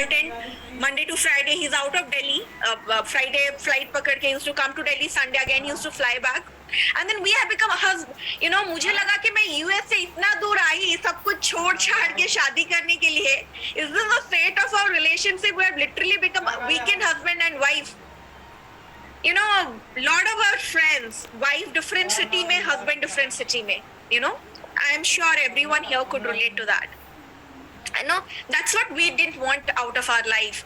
consultant. Monday to Friday he's out of Delhi. Friday flight पकड़ के he used to come to Delhi. Sunday again he used to fly back. And then we have become a husband. You know, मुझे लगा कि मैं US से इतना दूर आई सब कुछ छोड़ छाड़ के शादी करने के लिए. Is this the fate of our relationship? We have literally become a weekend husband and wife. You know, a lot of our friends, wife different city में, husband different city में. You know, I am sure everyone here could relate to that. I know that's what we didn't want out of our life.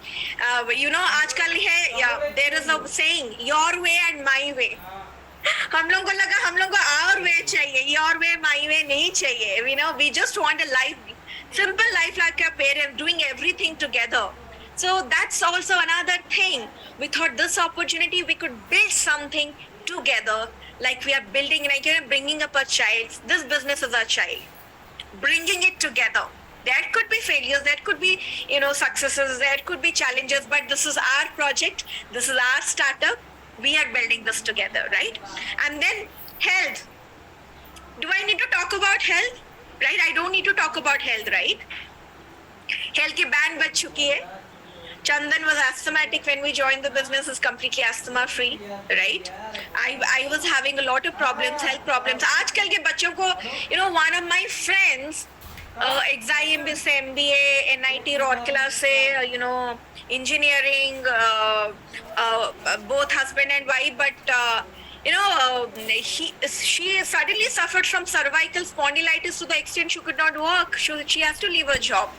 You know, आजकल है, yeah, there is a saying, your way and my way. हम लोगों को लगा हम लोगों को our way चाहिए, your way, my way नहीं चाहिए. You know, we just want a life, simple life like our parents, doing everything together. So that's also another thing. We thought this opportunity we could build something together, like we are building, like you know, bringing up a child. This business is our child. Bringing it together. There could be failures, there could be, you know, successes, there could be challenges, but this is our project, this is our startup, we are building this together, right? And then health. Do I need to talk about health? Right? I don't need to talk about health, right? Health की ban बच चुकी है. Chandan was asthmatic when we joined the business, is completely asthma free, right? I was having a lot of problems, health problems. आजकल के बच्चों को, you know, one of my friends, XIM से MBA, NIT Rourkela से, you know, engineering, both husband and wife, but you know, she suddenly suffered from cervical spondylitis to the extent she could not work. She has to leave her job.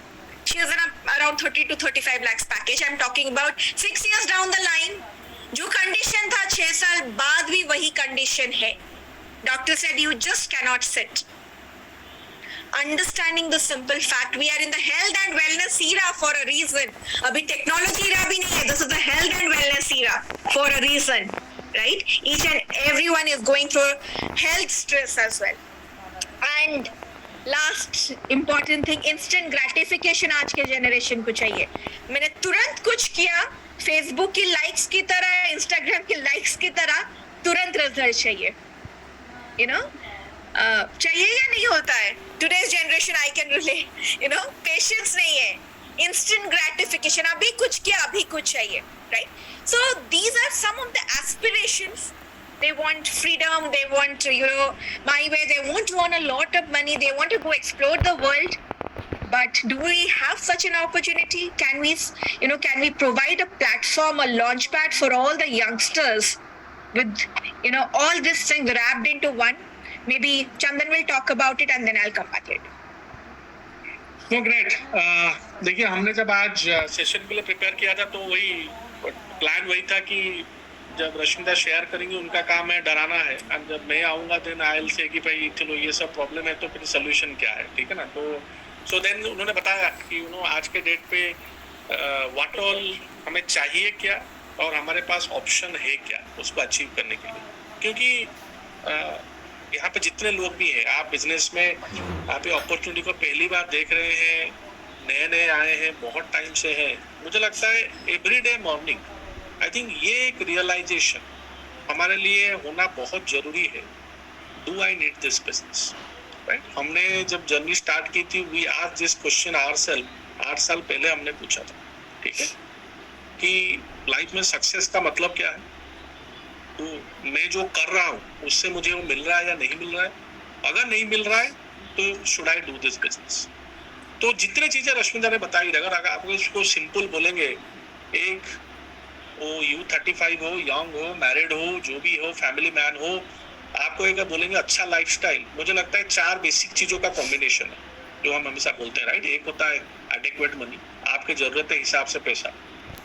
She is in around 30 to 35 lakhs package. I'm talking about 6 years down the line. जो condition था 6 साल बाद भी वही condition है. Doctor said you just cannot sit. Understanding the simple fact, we are in the health and wellness era for a reason. अभी technology era भी नहीं है. This is the health and wellness era for a reason, right? Each and everyone is going through health stress as well. And last important thing, instant gratification आज के generation को चाहिए. मैंने तुरंत कुछ किया, Facebook की likes की तरह, Instagram की likes की तरह, तुरंत result चाहिए. You know? चाहिए या नहीं होता है? Today's generation I can relate. You know, patience नहीं है. Instant gratification. अभी कुछ किया, अभी कुछ चाहिए, right? So these are some of the aspirations. They want freedom. They want, you know, my way. They won't want a lot of money. They want to go explore the world. But do we have such an opportunity? Can we, you know, can we provide a platform, a launch pad for all the youngsters with, you know, all this thing wrapped into one? Maybe Chandan will talk about it and then I'll come back later. No, great. देखिए हमने जब आज session के लिए prepare किया था तो वही प्लान वही था कि जब रश्मिता शेयर करेंगे उनका काम है डराना है, और जब मैं आऊँगा देन आई विल से कि भाई चलो ये सब प्रॉब्लम है तो फिर सोल्यूशन क्या है, ठीक है ना. तो सो देन उन्होंने बताया कि यू नो आज के डेट पे व्हाट ऑल हमें चाहिए क्या और हमारे पास ऑप्शन है क्या उसको अचीव करने के लिए. क्योंकि यहाँ पे जितने लोग भी हैं, आप बिजनेस में आप ये अपॉर्चुनिटी को पहली बार देख रहे हैं, नए नए आए हैं, बहुत टाइम से हैं, मुझे लगता है एवरीडे मॉर्निंग आई थिंक ये एक रियलाइजेशन हमारे लिए होना बहुत जरूरी है. Do I need this business, right? हमने जब जर्नी स्टार्ट की थी we asked this question ourself 8 साल पहले हमने पूछा था, ठीक है, कि लाइफ में सक्सेस का मतलब क्या है. तो मैं जो कर रहा हूँ उससे मुझे वो मिल रहा है या नहीं मिल रहा है. अगर नहीं मिल रहा है तो should I do this business. तो जितने चीजें रश्मिता ने बताई, अगर आप इसको सिंपल बोलेंगे, एक वो यू 35 हो, यंग हो, मैरिड हो, जो भी हो, फैमिली मैन हो, आपको एक बोलेंगे अच्छा लाइफस्टाइल, मुझे लगता है 4 बेसिक चीजों का कॉम्बिनेशन है जो हम हमेशा बोलते हैं, राइट? एक होता है एडिक्वेट मनी, आपके जरूरत के हिसाब से पैसा.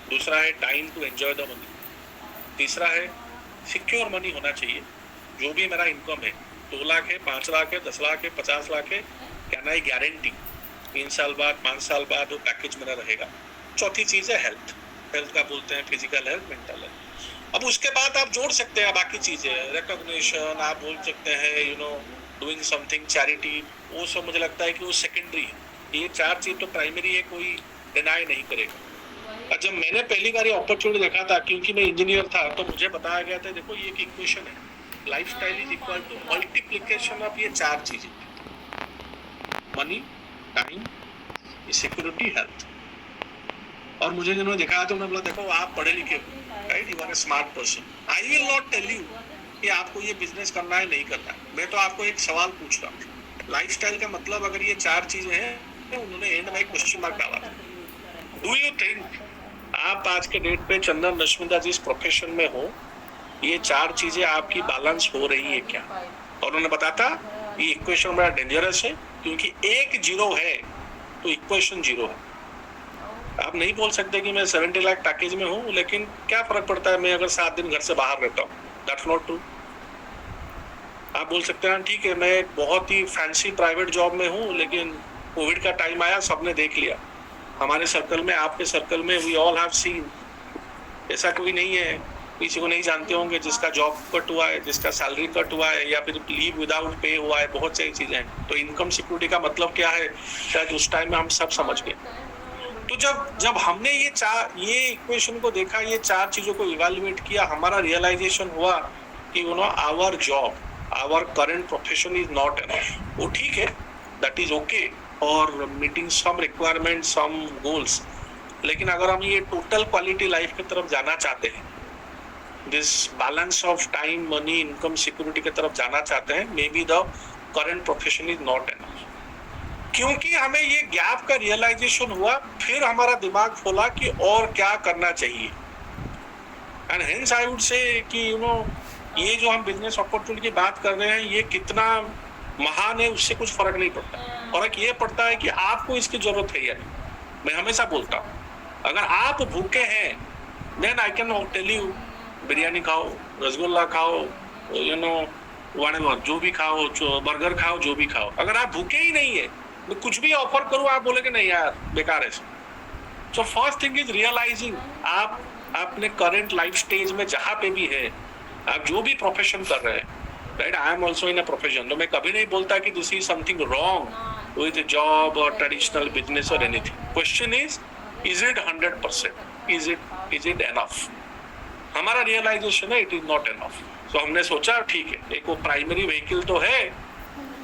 दूसरा है time to enjoy the money. तीसरा है सिक्योर मनी होना चाहिए. जो भी मेरा इनकम है 2 लाख है, 5 लाख है, 10 लाख है, 50 लाख है, कैन आई गारंटी 3 साल बाद 5 साल बाद वो पैकेज मेरा रहेगा. चौथी चीज़ है हेल्थ. हेल्थ का बोलते हैं फिजिकल हेल्थ, मेंटल हेल्थ. अब उसके बाद आप जोड़ सकते हैं बाकी चीज़ें, रिकॉग्निशन, आप बोल सकते हैं you know doing something charity, वो सब मुझे लगता है कि वो सेकेंडरी है. ये 4 चीज़ तो प्राइमरी है, कोई डिनाई नहीं करेगा. और जब मैंने पहली बार ये अपॉर्चुनिटी देखा था, क्योंकि मैं इंजीनियर था, तो मुझे बताया गया था देखो ये एक इक्वेशन है, lifestyle is equal to multiplication of ये 4 चीजें, मनी, टाइम, सिक्योरिटी, हेल्थ. और मुझे जिन्होंने दिखाया तो मैं बोला देखो आप पढ़े लिखे हो, right, you are a smart person, I will not tell you कि आपको ये बिजनेस करना है नहीं करना है। मैं तो आपको एक सवाल पूछ रहा हूँ, लाइफस्टाइल का मतलब अगर ये 4 चीजें हैं तो उन्होंने एंड में एक क्वेश्चन मार्क डाला था। डू यू थिंक आप आज के डेट पे चंदन रश्मिता जिस प्रोफेशन में हो, ये 4 चीजें आपकी बैलेंस हो रही है क्या? और उन्होंने बताया था ये इक्वेशन बड़ा डेंजरस है, क्योंकि एक जीरो है तो इक्वेशन जीरो है। आप नहीं बोल सकते कि मैं 70 लाख पैकेज में हूँ, लेकिन क्या फर्क पड़ता है मैं अगर 7 दिन घर से बाहर रहता हूँ, दैट्स नॉट ट्रू। आप बोल सकते हैं ठीक है मैं बहुत ही फैंसी प्राइवेट जॉब में हूँ, लेकिन कोविड का टाइम आया, सबने देख लिया हमारे सर्कल में, आपके सर्कल में, वी ऑल हैव सीन, ऐसा कोई नहीं है किसी को नहीं जानते होंगे जिसका जॉब कट हुआ है, जिसका सैलरी कट हुआ है, या फिर लीव विदाउट पे हुआ है, बहुत सारी चीजें हैं। तो इनकम सिक्योरिटी का मतलब क्या है, शायद उस टाइम में हम सब समझ गए। तो जब हमने ये इक्वेशन को देखा, ये 4 चीजों को इवैल्यूएट किया, हमारा रियलाइजेशन हुआ कि you know our job, our current profession is not enough. वो ठीक है, दैट इज ओके, और meeting some requirement, some goals, लेकिन अगर हम ये टोटल क्वालिटी लाइफ की तरफ जाना चाहते हैं, this balance of time, money, income security की तरफ जाना चाहते हैं, may be the current profession is not enough. क्योंकि हमें ये गैप का रियलाइजेशन हुआ, फिर हमारा दिमाग खोला कि और क्या करना चाहिए। And hence I would say कि यू नो ये जो हम बिजनेस अपॉर्चुनिटी की बात कर रहे हैं, ये कितना महान है उससे कुछ फर्क नहीं पड़ता। फर्क ये पड़ता है कि आपको इसकी जरूरत है या नहीं। मैं हमेशा बोलता हूँ, अगर आप भूखे हैं, then I can tell you biryani खाओ, रसगुल्ला खाओ, यू नो व्हाटएवर, जो भी खाओ, बर्गर खाओ, जो भी खाओ। अगर आप भूखे ही नहीं है, मैं कुछ भी ऑफर करूँ आप बोलेंगे नहीं यार बेकार है। So first thing is realising, आप अपने करंट लाइफ स्टेज में जहाँ पे भी है, आप जो भी प्रोफेशन कर रहे हैं, right, I am also in a profession, तो मैं कभी नहीं बोलता कि this is something wrong with job और ट्रेडिशनल बिजनेस और anything. Question is it 100%, is it enough? हमारा रियलाइजेशन है इट इज नॉट एनफ। तो हमने सोचा ठीक है, एक वो प्राइमरी व्हीकल तो है,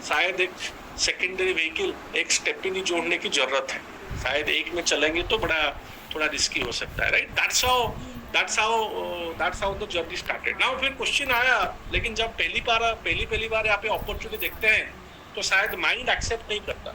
शायद एक सेकेंडरी व्हीकल, एक स्टेपनी जोड़ने की जरूरत है, शायद एक में चलेंगे तो थोड़ा रिस्की हो सकता है, right. That's how the journey started. Now फिर क्वेश्चन आया, लेकिन जब पहली बार यहाँ पे अपॉर्चुनिटी देखते हैं तो शायद माइंड एक्सेप्ट नहीं करता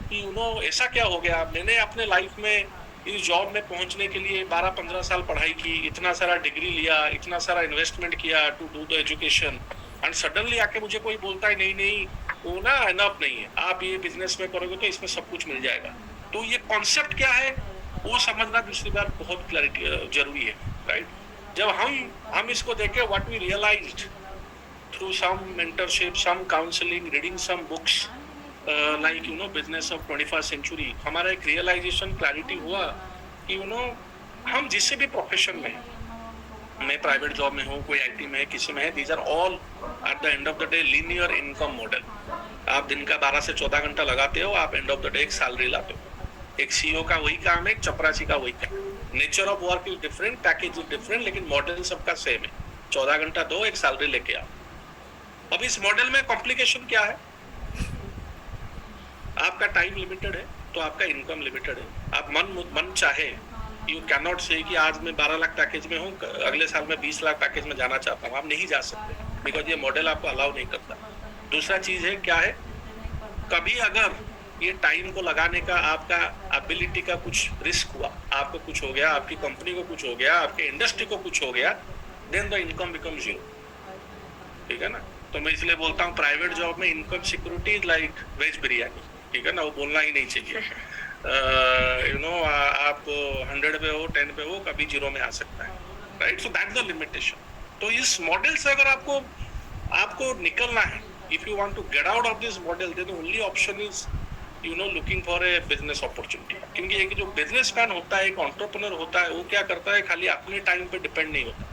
कि यू नो ऐसा क्या हो गया। मैंने अपने लाइफ में इस जॉब में पहुंचने के लिए 12-15 साल पढ़ाई की, इतना सारा डिग्री लिया, इतना सारा इन्वेस्टमेंट किया to do the education, and suddenly आके मुझे कोई बोलता है नहीं वो ना एनफ नहीं है, आप ये बिजनेस में करोगे तो इसमें सब कुछ मिल जाएगा। तो ये कॉन्सेप्ट क्या है वो समझना दूसरी बार बहुत क्लैरिटी जरूरी है, राइट। जब हम इसको देखे, what we realised through some mentorship, some counselling, reading some books like you know business of 21st century, हमारा एक रियलाइजेशन क्लैरिटी हुआ कि यू नो हम जिससे भी प्रोफेशन में, मैं प्राइवेट जॉब में हूँ, कोई आईटी में है, किसी में है, these are all at the end of the day linear income model. आप दिन का 12 से 14 घंटा लगाते हो, आप एंड ऑफ द डे एक सैलरी लाते हो। एक सीईओ का वही काम है, एक चपरासी का वही काम है। Nature of work is different, package is different, लेकिन मॉडल सबका सेम है। 14 घंटा दो, एक सैलरी लेके आओ। अब इस मॉडल में कॉम्प्लिकेशन क्या है? आपका टाइम लिमिटेड है तो आपका इनकम लिमिटेड है। आप मन चाहे, यू कैन नॉट से कि आज मैं 12 लाख पैकेज में हूँ, अगले साल मैं 20 लाख पैकेज में जाना चाहता हूँ, आप नहीं जा सकते, बिकॉज ये मॉडल आपको अलाउ नहीं करता। दूसरा चीज है क्या है, कभी अगर ये टाइम को लगाने का आपका एबिलिटी का कुछ रिस्क हुआ, आपको कुछ हो गया, आपकी कंपनी को कुछ हो गया, आपके इंडस्ट्री को कुछ हो गया, then the income become zero, ठीक है ना। तो मैं इसलिए बोलता हूँ प्राइवेट जॉब में income security is like veg biryani, ठीक है ना, वो बोलना ही नहीं चाहिए। यू नो आप 100 पे हो, 10 पे हो, कभी जीरो में आ सकता है, right. So that's the limitation. तो इस मॉडल से अगर आपको निकलना है, if you want to get out of this model, then only option is you know looking for a business opportunity. क्योंकि एक जो बिजनेसमैन होता है, एक एंटरप्रेन्योर होता है, वो क्या करता है, खाली अपने टाइम पे डिपेंड नहीं होता,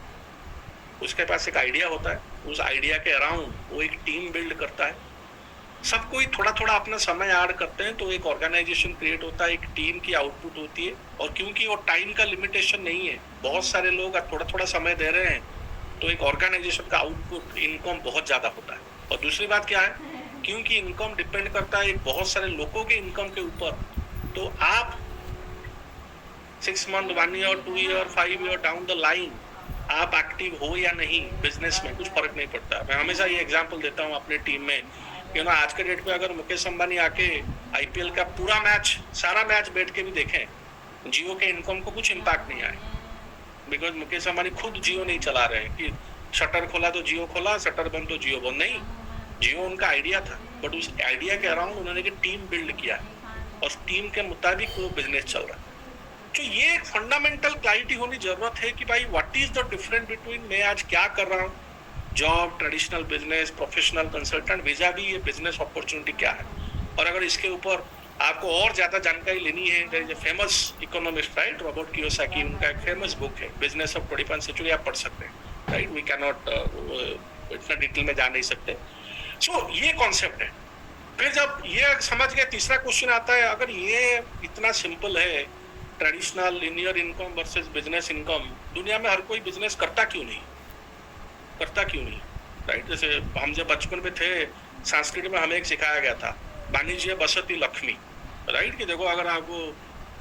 उसके पास एक आइडिया होता है, उस आइडिया के अराउंड वो एक टीम बिल्ड करता है, सब कोई थोड़ा अपना समय ऐड करते हैं, तो एक ऑर्गेनाइजेशन क्रिएट होता है, एक टीम की आउटपुट होती है। और क्योंकि वो टाइम का लिमिटेशन नहीं है, बहुत सारे लोग थोड़ा समय दे रहे हैं, तो एक ऑर्गेनाइजेशन का आउटपुट, इनकम बहुत ज्यादा होता है। और दूसरी बात क्या है, क्योंकि इनकम डिपेंड करता है बहुत सारे लोगों के इनकम के ऊपर, तो आप 6 month, 1 year, 2 year, 5 year down the line आप एक्टिव हो या नहीं बिजनेस में कुछ फर्क नहीं पड़ता। मैं हमेशा ये एग्जांपल देता हूँ अपने टीम में, यू नो आज के डेट पे अगर मुकेश अंबानी आके आईपीएल का पूरा मैच, सारा मैच बैठ के भी देखें, जियो के इनकम को कुछ इम्पैक्ट नहीं आए, बिकॉज मुकेश अंबानी खुद जियो नहीं चला रहे हैं कि शटर खोला तो जियो खोला, शटर बंद तो जियो बंद। नहीं, जियो उनका आइडिया था, बट उस आइडिया के अराउंड उन्होंने एक टीम बिल्ड किया और टीम के मुताबिक वो बिजनेस चल रहा है। तो ये एक फंडामेंटल क्लैरिटी होनी जरूरत है कि भाई what is the difference between मैं आज क्या कर रहा हूँ, job, traditional business, professional consultant, visa भी ये बिजनेस अपॉर्चुनिटी क्या है। और अगर इसके ऊपर आपको और ज्यादा जानकारी लेनी है, there is a famous economist, right, Robert Kiyosaki, उनका एक फेमस बुक है बिजनेस ऑफ 21st सेंचुरी, आप पढ़ सकते हैं, राइट। वी कैन नॉट इतना डिटेल में जा नहीं सकते। सो ये कॉन्सेप्ट है। फिर जब ये समझ गए, तीसरा क्वेश्चन आता है, अगर ये इतना सिंपल है, traditional linear income versus business income, दुनिया में हर कोई बिजनेस करता क्यों नहीं, राइट। जैसे हम जब बचपन में थे, संस्कृत में हमें एक सिखाया गया था, वाणिज्य बसती लक्ष्मी, राइट, कि देखो अगर आपको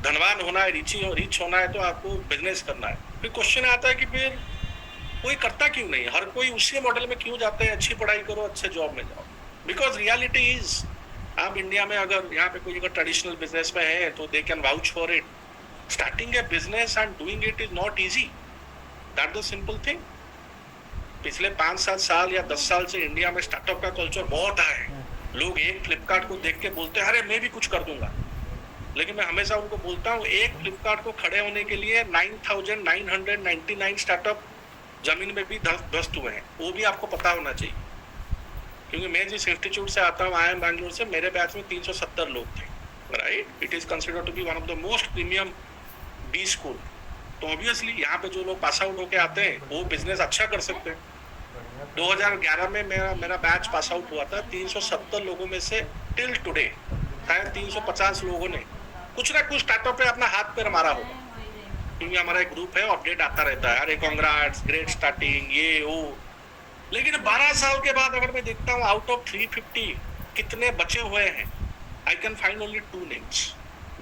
धनवान होना है, रिच होना है, तो आपको बिजनेस करना है। फिर क्वेश्चन आता है कि फिर कोई करता क्यों नहीं, हर कोई उसी मॉडल में क्यों जाते हैं, अच्छी पढ़ाई करो, अच्छे जॉब में जाओ। बिकॉज रियलिटी इज, आप इंडिया में अगर यहाँ पे कोई अगर ट्रेडिशनल बिजनेस में है तो they can vouch for it, starting A business and doing it is not easy, that the simple thing. पिछले 5-7 साल या 10 साल से इंडिया में स्टार्टअप का कल्चर बहुत है। लोग एक फ्लिपकार्ट को देख के बोलते हैं अरे मैं भी कुछ कर दूंगा, लेकिन मैं हमेशा उनको बोलता हूँ एक फ्लिपकार्ट को खड़े होने के लिए 9,999 स्टार्टअप जमीन में भी ध्वस्त हुए हैं, वो भी आपको पता होना चाहिए। क्योंकि मैं जिस इंस्टीट्यूट से आता हूँ, IIM बैंगलोर से, मेरे बैच में 370 लोग थे, right. It is considered to be one of the most premium B school. तो ऑब्वियसली यहाँ पे जो लोग पास आउट होके आते हैं वो बिजनेस अच्छा कर सकते हैं। 2011 में मेरा बैच पास आउट हुआ था, 370 लोगों में से टिल टुडे शायद 350 लोगों ने कुछ ना कुछ स्टार्टअप पे अपना हाथ पैर मारा होगा, क्योंकि हमारा एक ग्रुप है, अपडेट आता रहता है, अरे कांग्रेट्स, ग्रेट स्टार्टिंग, ये वो। लेकिन 12 साल के बाद अगर मैं देखता हूँ आउट ऑफ 350 कितने बचे हुए हैं, I can find only 2 names.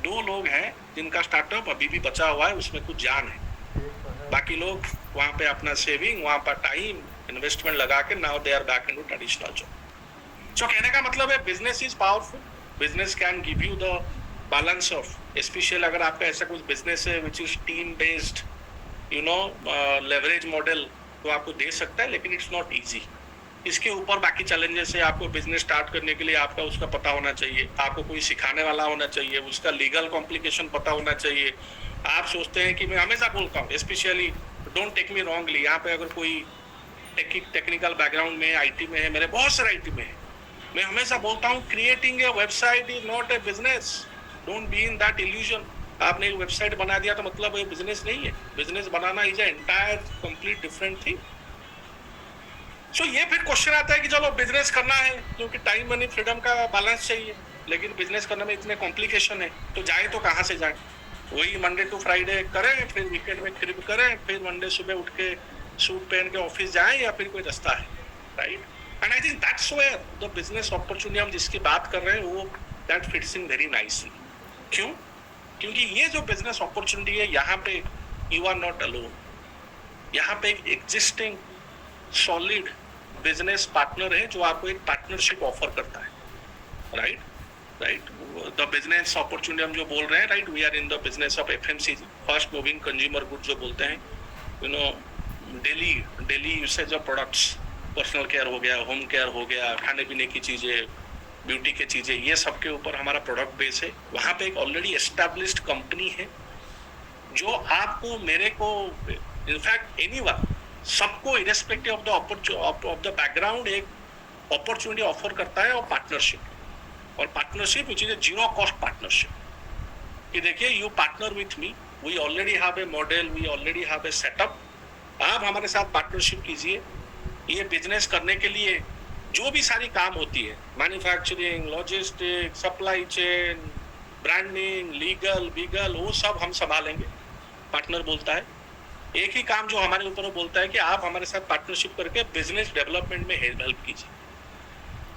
2 लोग हैं जिनका स्टार्टअप अभी भी बचा हुआ है, उसमें कुछ जान है। बाकी लोग वहाँ पे अपना सेविंग, वहाँ पर टाइम इन्वेस्टमेंट लगा के now they are back into traditional job. So कहने का मतलब है business is powerful, business can give you the balance of, specially अगर आपका ऐसा कुछ बिजनेस है which is team based, you know, leverage model, तो आपको दे सकता है, लेकिन इट्स नॉट इजी। इसके ऊपर बाकी चैलेंजेस है। आपको बिजनेस स्टार्ट करने के लिए आपका उसका पता होना चाहिए, आपको कोई सिखाने वाला होना चाहिए, उसका लीगल कॉम्प्लिकेशन पता होना चाहिए। आप सोचते हैं कि, मैं हमेशा बोलता हूँ, specially don't take me wrongly, यहाँ पे अगर कोई टेक्निकल बैकग्राउंड में, आईटी में है, मेरे बहुत सारे आईटी में है, मैं हमेशा बोलता हूँ creating a website is not a business, don't be in that illusion. आपने एक वेबसाइट बना दिया तो मतलब ये बिजनेस नहीं है। बिजनेस बनाना is entire complete different thing. So ये फिर क्वेश्चन आता है कि चलो बिजनेस करना है क्योंकि टाइम मनी फ्रीडम का बैलेंस चाहिए, लेकिन बिजनेस करने में इतने कॉम्प्लिकेशन है, तो जाए तो कहाँ से जाए। वही मंडे टू फ्राइडे करें, फिर वीकेंड में ट्रिप करें, फिर मंडे सुबह उठ के सूट पहन के ऑफिस जाएं, या फिर कोई रास्ता है, right. And I think that's where the business opportunity हम जिसकी बात कर रहे हैं वो that fits in very nicely. क्यों? क्योंकि ये जो बिजनेस अपॉर्चुनिटी है, यहाँ पे यू आर नॉट अलोन। यहाँ पे एक एग्जिस्टिंग सॉलिड बिजनेस पार्टनर है जो आपको एक पार्टनरशिप ऑफर करता है, राइट। द बिजनेस अपॉर्चुनिटी हम जो बोल रहे हैं, right, we are in the business of FMCG, fast moving consumer goods जो बोलते हैं, you know, daily usage of products, personal care हो गया, होम केयर हो गया, खाने पीने की चीजें, ब्यूटी की चीजें, ये सब के ऊपर हमारा प्रोडक्ट बेस है। वहाँ पे एक ऑलरेडी एस्टैब्लिश्ड कंपनी है जो आपको, मेरे को, इनफैक्ट एनीवन, सबको इरेस्पेक्टिव ऑफ द बैकग्राउंड एक अपॉर्चुनिटी ऑफर करता है, और partnership which is a zero cost partnership, कि देखिए you partner with me, we already have a model, we already have a setup, आप हमारे साथ पार्टनरशिप कीजिए। ये बिजनेस करने के लिए जो भी सारी काम होती है, manufacturing, logistic, supply chain, branding, legal, वो सब हम संभालेंगे, पार्टनर बोलता है। एक ही काम जो हमारे ऊपर वो बोलता है कि आप हमारे साथ पार्टनरशिप करके बिजनेस डेवलपमेंट में हेल्प कीजिए।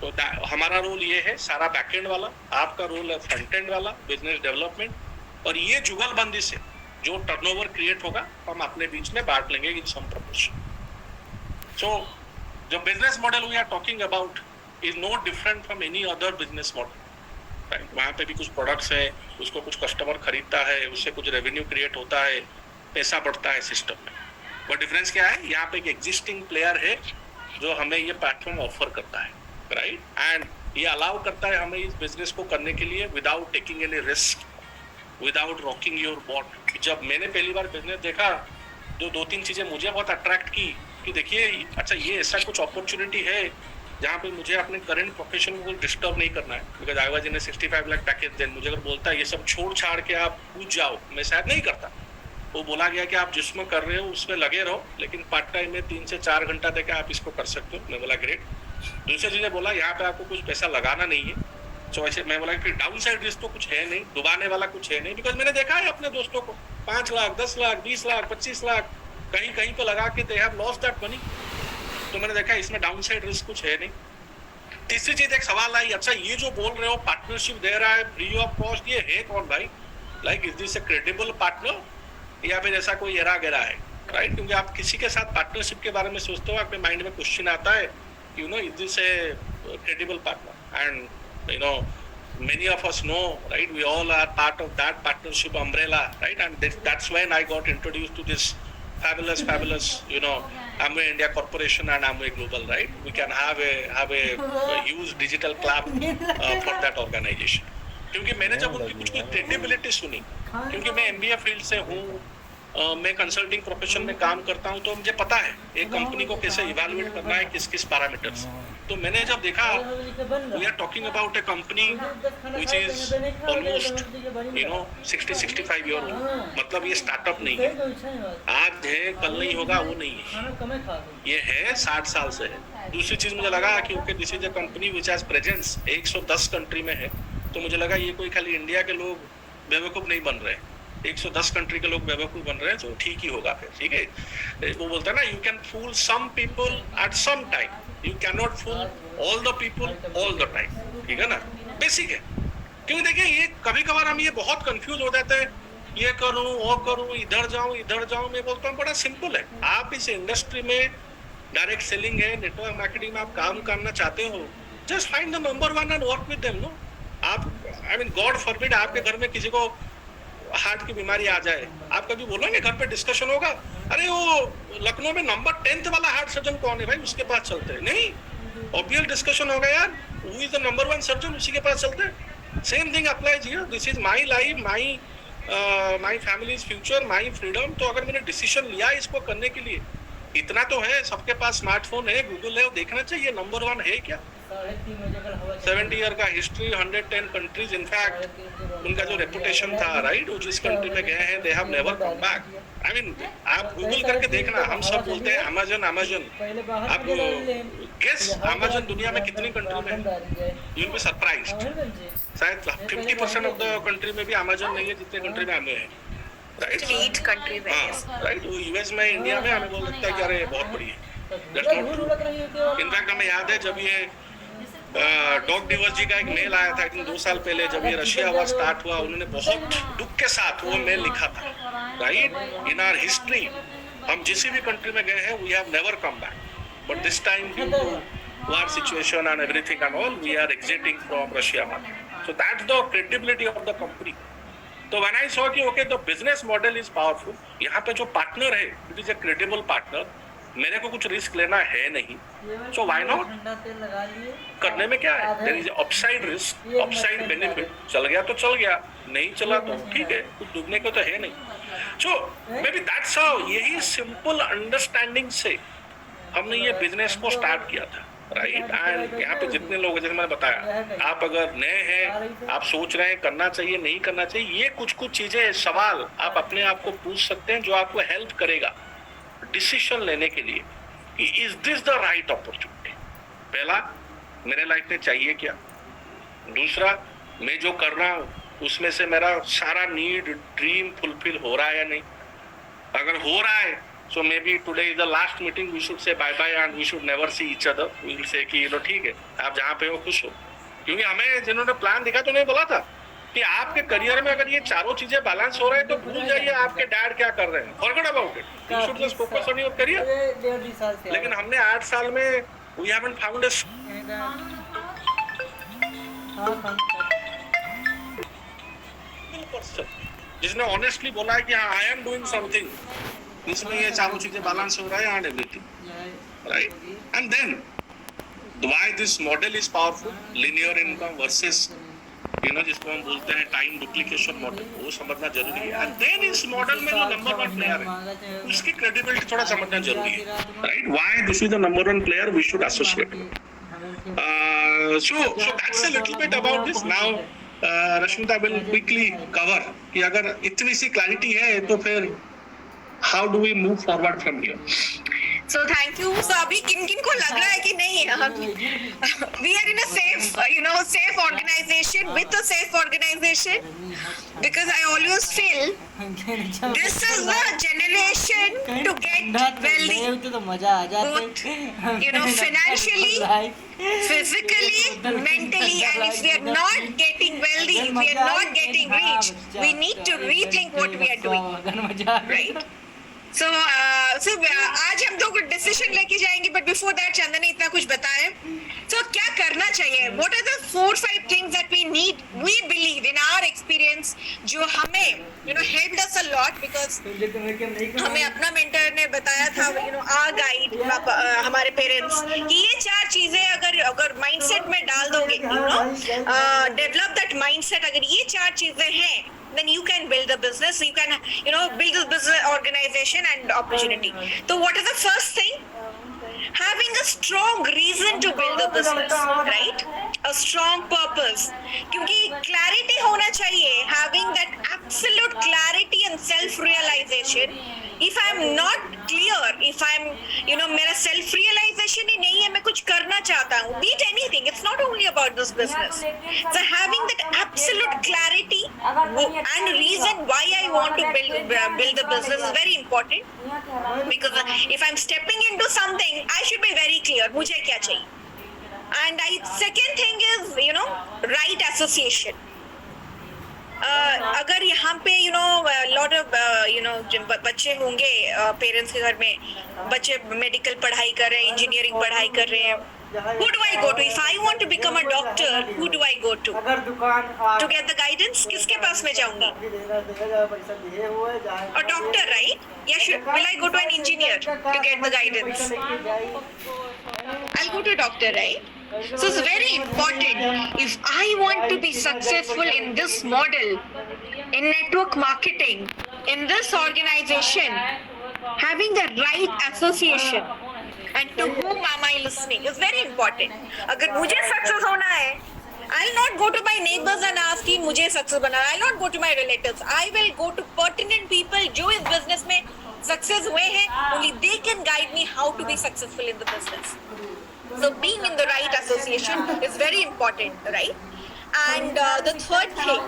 तो हमारा रोल ये है सारा बैकएंड वाला, आपका रोल है फ्रंट एंड वाला, बिजनेस डेवलपमेंट। और ये जुगलबंदी से जो टर्नओवर क्रिएट होगा हम अपने बीच में बांट लेंगे इन सम प्रोपोर्शन. सो जो business model we are talking about is no different from any other business model. वहाँ पे भी कुछ प्रोडक्ट्स है, उसको कुछ कस्टमर खरीदता है, उससे कुछ रेवेन्यू क्रिएट होता है, पैसा बढ़ता है सिस्टम में. बट डिफरेंस क्या है, यहाँ पे एक एग्जिस्टिंग प्लेयर है जो हमें ये प्लेटफॉर्म ऑफर करता है, राइट. एंड ये अलाउ करता है हमें इस बिजनेस को करने के लिए without taking any risk, without rocking your boat. जब मैंने पहली बार बिजनेस देखा, जो 2-3 चीजें मुझे बहुत अट्रैक्ट की कि देखिए अच्छा ये ऐसा कुछ अपॉर्चुनिटी है जहाँ पे मुझे अपने करंट प्रोफेशन को डिस्टर्ब नहीं करना है. Because I was in 65 lakh package. Then मुझे अगर बोलता है ये सब छोड़ छाड़ के आप पूछ जाओ, मैं शायद नहीं करता. वो बोला गया कि आप जिसमें कर रहे हो उसमें लगे रहो, लेकिन पार्ट टाइम में 3 से 4 घंटा देकर आप इसको कर सकते हो. मैं बोला ग्रेट. दूसरी चीजें बोला यहाँ पे आपको कुछ पैसा लगाना नहीं है. तो ऐसे मैं बोला फिर डाउन साइड रिस्क तो कुछ है नहीं, डुबाने वाला कुछ है नहीं. बिकॉज मैंने देखा है अपने दोस्तों को 5 लाख 10 लाख 20 लाख 25 लाख कहीं कहीं पे लगा के they have lost that money. तो मैंने देखा इसमें डाउन साइड रिस्क कुछ है नहीं. तीसरी चीज एक सवाल आई, अच्छा ये जो बोल रहे हो पार्टनरशिप दे रहा है फ्री ऑफ कॉस्ट, ये है कौन भाई? Like is this A credible partner या फिर ऐसा कोई एरा गेरा है, राइट. क्योंकि आप किसी के साथ पार्टनरशिप के बारे में सोचते हो, आपके माइंड में क्वेश्चन आता है you know is this A credible partner. And you know many of us know, right, we all are part of that partnership umbrella, right. And that's when I got introduced to this fabulous you know Amway India Corporation and Amway Global, right. We can have a huge digital clap for that organization. क्योंकि मैंने जब उनकी कुछ credibility सुनी, क्योंकि मैं MBA field से हूँ, मैं कंसल्टिंग प्रोफेशन में काम करता हूँ, तो मुझे पता है एक कंपनी को कैसे इवैल्यूएट करना है, किस किस पैरामीटर्स. तो मैंने जब देखा we are talking about a company which is almost you know 60-65 year old. मतलब ये स्टार्टअप नहीं है, आज है कल नहीं होगा, वो नहीं है, ये है 60 साल से है. दूसरी चीज मुझे लगा कि okay this is a company which has presence 110 country में है. तो मुझे लगा ये कोई खाली इंडिया के लोग बेवकूफ नहीं बन रहे, 110 कंट्री के लोग बेवकूफ बन रहे हैं, तो ठीक ही होगा फिर. ठीक है, वो बोलता है ना, you can fool some people at some time, you can not fool all the people all the time. ठीक है ना, बेसिक है. क्योंकि देखिए ये कभी कभार हम ये बहुत कंफ्यूज हो जाते हैं, ये करूं वो करूं, इधर जाऊं. मैं बोलता हूँ बड़ा सिंपल है. आप इस इंडस्ट्री में डायरेक्ट सेलिंग है, नेटवर्क मार्केटिंग में आप काम करना चाहते हो, just find the number 1 and work with them. No, आप आई मीन गॉड फॉरबिड आपके घर में किसी को हार्ट की बीमारी आ जाए, आप कभी बोलोगे घर पे डिस्कशन होगा, अरे वो लखनऊ में नंबर 10 वाला हार्ट सर्जन कौन है भाई, उसके पास चलते हैं? नहीं, ऑब्वियस डिस्कशन होगा यार, who is the number 1 surgeon, उसी के पास चलते हैं. Same thing applies here. This is my life, my families future, my freedom. तो अगर मैंने डिसीजन लिया इसको करने के लिए, इतना तो है, सबके पास स्मार्टफोन है, गूगल है, वो देखना चाहिए नंबर 1 है क्या. 70 ईयर का हिस्ट्री, 110 कंट्रीज. इनफैक्ट उनका जो रेपुटेशन था, राइट, वो जिस कंट्री में गए हैं they have never come back. I mean आप गूगल करके देखना, हम सब बोलते हैं अमेज़न. आप गेस अमेज़न दुनिया में कितनी कंट्री में है? You will be surprised. शायद 50% ऑफ द कंट्री में भी अमेज़न नहीं है जितने कंट्री में हमें है, राइट. 8 कंट्रीज है. राइट, वो यूएस में, इंडिया में हमें बोल सकता है कि अरे बहुत बड़ी है. That's not true. इनफैक्ट हमें याद है जब ये डॉग डिवर्स जी का एक मेल आया था 2 साल पहले, जब ये रशिया वॉर स्टार्ट हुआ, उन्होंने बहुत दुख के साथ वो मेल लिखा था, राइट. इन आवर हिस्ट्री हम जिस भी कंट्री में गए हैं we have never come back, but this time due to war situation and everything and all, we are exiting from Russia market. So that's the credibility of the company. So when I saw कि okay the business model is powerful, यहाँ पे जो partner है it is a credible partner, मेरे को कुछ risk लेना है नहीं, so why not? करने में क्या है? There is upside risk, upside benefit. चल गया तो चल गया, नहीं चला तो ठीक है, कुछ डूबने को तो है नहीं. So maybe that's how, यही simple understanding से हमने ये बिजनेस को स्टार्ट किया था, राइट. एंड यहाँ पे जितने लोग, जैसे मैंने बताया, आप अगर नए हैं, आप सोच रहे हैं करना चाहिए नहीं करना चाहिए, ये कुछ चीजें, सवाल आप अपने आप को पूछ सकते हैं जो आपको हेल्प करेगा डिसीजन लेने के लिए कि is this the right opportunity. पहला, मेरे लाइफ में चाहिए क्या. दूसरा, मैं जो कर रहा हूँ उसमें से मेरा सारा नीड, ड्रीम फुलफिल हो रहा है या नहीं. अगर हो रहा है, so maybe today is the last meeting, we should say bye bye and we should never see each other. We will say कि ठीक है, आप जहाँ पे हो खुश हो. क्योंकि हमें जिन्होंने प्लान दिखा तो नहीं बोला था कि आपके करियर में अगर ये चारों चीजें बैलेंस हो रहे हैं तो भूल जाइए आपके डैड क्या कर रहे हैं, forget about it, you should just focus on your career. लेकिन हमने 8 साल में वी हैवंट फाउंड पर्सन जिसने ऑनेस्टली बोला है कि हाँ आई एम डूइंग समथिंग इसमें ये चारों चीजें बैलेंस हो रहा है and everything, right? And then why this model is powerful, linear income versus जिसको हम बोलते हैं टाइम डुप्लीकेशन मॉडल, वो समझना जरूरी है। एंड देन इस मॉडल में जो नंबर 1 प्लेयर है उसकी क्रेडिबिलिटी थोड़ा समझना जरूरी है, right? Why this is the number 1 player we should associate. So that's a little bit about this. Now Rashmita will quickly cover कि अगर इतनी सी क्लैरिटी है तो फिर how do we move forward from here? So thank you. So अभी किन किन को लग रहा है कि नहीं we are in a safe organization with a safe organization, because I always feel this is the generation to get wealthy, both financially, physically, mentally, and if we are not getting wealthy, if we are not getting rich, we need to rethink what we are doing, right? So आज हम लोग decision लेके जाएंगे, but before that चंदन ने इतना कुछ बताया, तो क्या करना चाहिए? What are the 4-5 things that we need, we believe in our experience, जो हमें helped us a lot, because हमें अपना मेंटर ने बताया था, आवर गाइड, हमारे पेरेंट्स, कि ये 4 चीजें अगर माइंडसेट में डाल दोगे, डेवलप दैट माइंडसेट, अगर ये 4 चीजें हैं, then you can build a business, you can build a business organization and opportunity. So what is the first thing? Having a strong reason to build a business, right? A strong purpose, क्योंकि clarity होना चाहिए, having that absolute clarity and self realization. If I'm not clear, if I'm मेरा self realization ही नहीं है, मैं कुछ करना चाहता हूँ, be it anything, it's not only about this business. So having that absolute clarity and reason why I want to build the business is very important, because if I'm stepping into something, I should be very clear मुझे क्या चाहिए. And second thing is right association. अगर यहाँ पे lot of बच्चे होंगे, parents के घर में बच्चे मेडिकल पढ़ाई कर रहे हैं, इंजीनियरिंग पढ़ाई कर रहे हैं, who do I go to? If I want to become a doctor, who do I go to get the guidance? किसके पास में जाऊंगी? A doctor, right? Will I go to an engineer to get the guidance? I'll go to a doctor, right? So it's very important. If I want to be successful in this model, in network marketing, in this organization, having the right association and to whom am I listening is very important. अगर मुझे success होना है, I'll not go to my neighbors and ask कि मुझे success banana. I'll not go to my relatives. I will go to pertinent people जो इस business में success हुए हैं. Only they can guide me how to be successful in the business. So being in the right association is very important, right? And the third thing